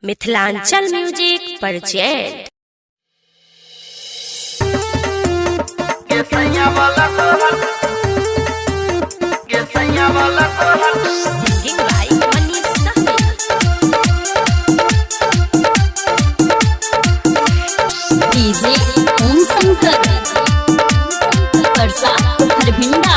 Mithilanchal music present. Singing by Manish Sahni. DJ Om Shankar Parsa Harbhinda.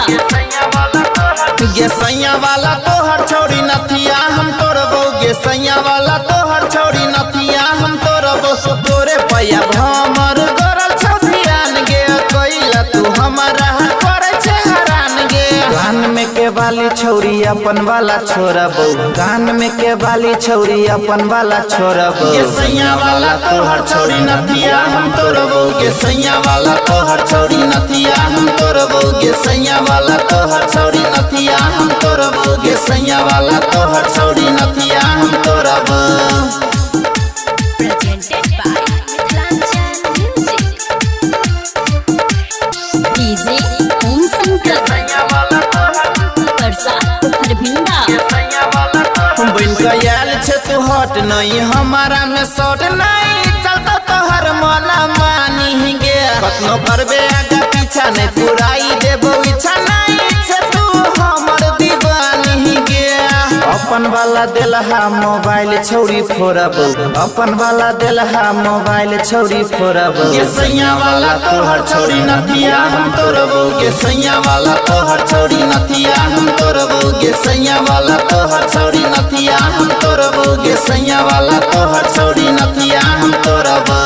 गे सैया वाला तोहर छोड़ी नथिया हम तोरबो, गे सैया वाला तोहर छोड़ी नथिया हम तोरबो। तोरे पैया हमर गरल छथियान गे, कइला तू हमरा करे छे हरान गे। कान में के बाली छौरी अपन वाला छोरबो, कान में के बाली छौरी अपन वाला छोरबो। गे सैया वाला तोहर छोड़ी नथिया हम तोरबो, गे सैया वाला तोहर छोड़ी नथिया हम तोरबो, गे सैया वाला तोहर छोड़ी नथिया हम तोरबो, गे सैया वाला तोहर छोड़ी नथिया हम तोरबो। Presented by Mithilanchal music. DJ Om Shankar Parsa Harbhinda. बन गयाल छे तू हट नहीं हमारा में शॉट नहीं चलता तोहर मना मानी गे। कतनो करबे आगा पीछा नहीं पुराई देबो इच्छा नहीं छे तू हमर दीवानी गे। अपन वाला देलहा मोबाइल छौरी फोड़बो, अपन वाला देलहा मोबाइल छौरी फोड़बो। गे सैया वाला तोहर छौरी नथिया हम तोरबो, गे सैया वाला तोहर छौरी नथिया हम तोरबो, गे सैया वाला तोहर छौरी नथिया हम तोरबो, गे सैया वाला तोहर छौरी नथिया हम तोरबो।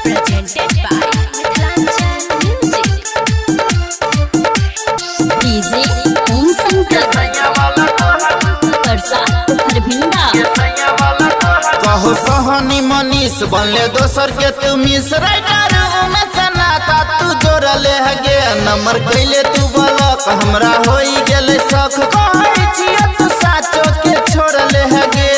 Presented by Mithilanchal music. DJ Om Shankar Parsa Harbhinda. कहो सहनी मनीष बनले दोसर के तू मिस राइटर उमे सनाता तू जोड़ले है गे। नंबर कैले तू ब्लॉक हमरा होई गेले शौक, कहै छियै तू साचो के छोड़ले है गे।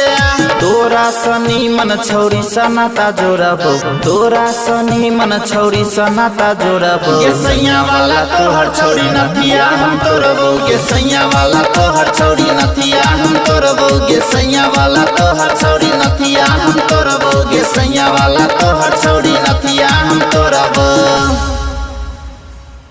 तोरा सनी मन छौरी सनाता जोड़बो, तोरा सनी मन छौरी सनाता जोड़बो। गे सैया वाला तोहर छौरी नथिया हम तोरबो, गे सैया वाला तोहर छौरी नथिया हम तोरबो, गे सैया वाला तोहर छौरी नथिया हम तोरबो, गे सैया वाला तोहर छौरी नथिया हम